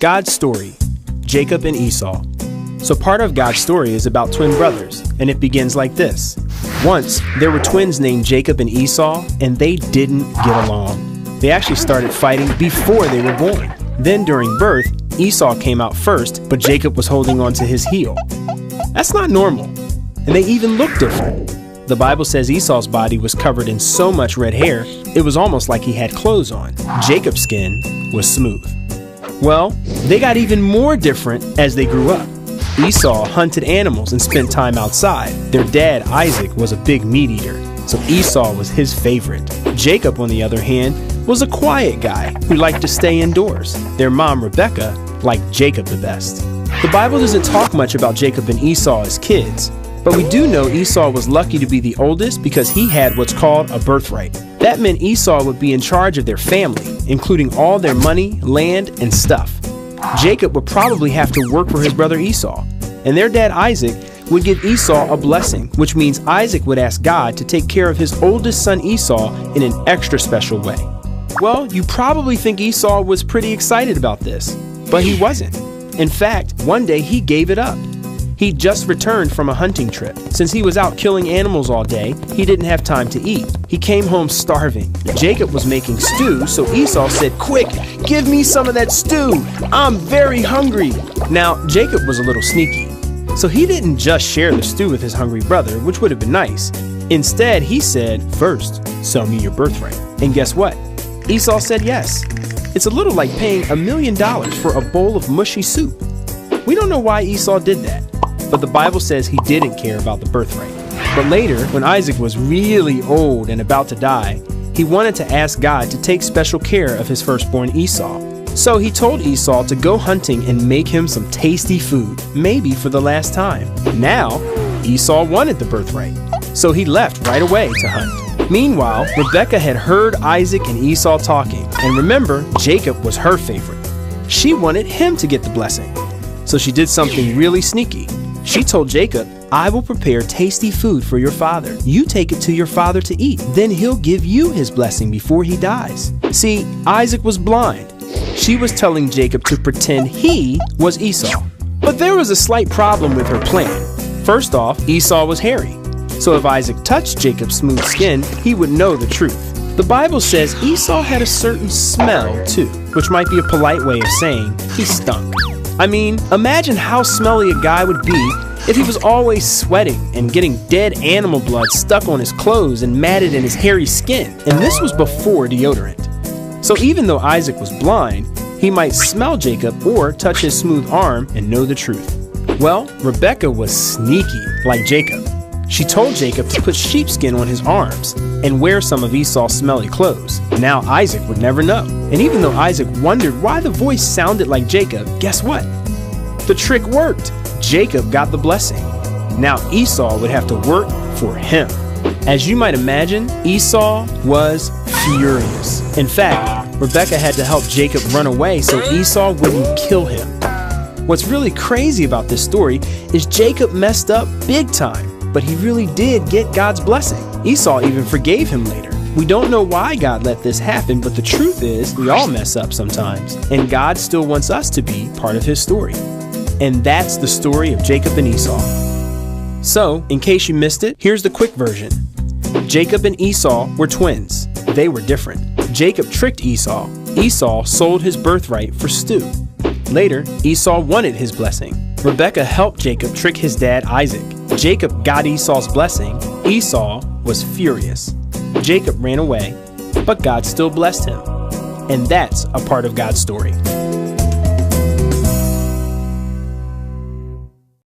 God's story, Jacob and Esau. So part of God's story is about twin brothers, and it begins like this. Once, there were twins named Jacob and Esau, and they didn't get along. They actually started fighting before they were born. Then during birth, Esau came out first, but Jacob was holding on to his heel. That's not normal, and they even look different. The Bible says Esau's body was covered in so much red hair, it was almost like he had clothes on. Jacob's skin was smooth. Well, they got even more different as they grew up. Esau hunted animals and spent time outside. Their dad, Isaac, was a big meat eater, so Esau was his favorite. Jacob, on the other hand, was a quiet guy who liked to stay indoors. Their mom, Rebecca, liked Jacob the best. The Bible doesn't talk much about Jacob and Esau as kids, but we do know Esau was lucky to be the oldest because he had what's called a birthright. That meant Esau would be in charge of their family, including all their money, land, and stuff. Jacob would probably have to work for his brother Esau, and their dad Isaac would give Esau a blessing, which means Isaac would ask God to take care of his oldest son Esau in an extra special way. Well, you probably think Esau was pretty excited about this, but he wasn't. In fact, one day he gave it up. He'd just returned from a hunting trip. Since he was out killing animals all day, he didn't have time to eat. He came home starving. Jacob was making stew, so Esau said, "Quick, give me some of that stew. I'm very hungry." Now, Jacob was a little sneaky, so he didn't just share the stew with his hungry brother, which would have been nice. Instead, he said, "First, sell me your birthright." And guess what? Esau said yes. It's a little like paying $1 million for a bowl of mushy soup. We don't know why Esau did that, but the Bible says he didn't care about the birthright. But later, when Isaac was really old and about to die, he wanted to ask God to take special care of his firstborn Esau. So he told Esau to go hunting and make him some tasty food, maybe for the last time. Now, Esau wanted the birthright, so he left right away to hunt. Meanwhile, Rebecca had heard Isaac and Esau talking, and remember, Jacob was her favorite. She wanted him to get the blessing, so she did something really sneaky. She told Jacob, "I will prepare tasty food for your father. You take it to your father to eat. Then he'll give you his blessing before he dies." See, Isaac was blind. She was telling Jacob to pretend he was Esau. But there was a slight problem with her plan. First off, Esau was hairy, so if Isaac touched Jacob's smooth skin, he would know the truth. The Bible says Esau had a certain smell too, which might be a polite way of saying he stunk. I mean, imagine how smelly a guy would be if he was always sweating and getting dead animal blood stuck on his clothes and matted in his hairy skin. And this was before deodorant. So even though Isaac was blind, he might smell Jacob or touch his smooth arm and know the truth. Well, Rebecca was sneaky like Jacob. She told Jacob to put sheepskin on his arms and wear some of Esau's smelly clothes. Now Isaac would never know. And even though Isaac wondered why the voice sounded like Jacob, guess what? The trick worked. Jacob got the blessing. Now Esau would have to work for him. As you might imagine, Esau was furious. In fact, Rebecca had to help Jacob run away so Esau wouldn't kill him. What's really crazy about this story is Jacob messed up big time, but he really did get God's blessing. Esau even forgave him later. We don't know why God let this happen, but the truth is we all mess up sometimes, and God still wants us to be part of his story. And that's the story of Jacob and Esau. So, in case you missed it, here's the quick version. Jacob and Esau were twins. They were different. Jacob tricked Esau. Esau sold his birthright for stew. Later, Esau wanted his blessing. Rebecca helped Jacob trick his dad Isaac. Jacob got Esau's blessing. Esau was furious. Jacob ran away, but God still blessed him. And that's a part of God's story.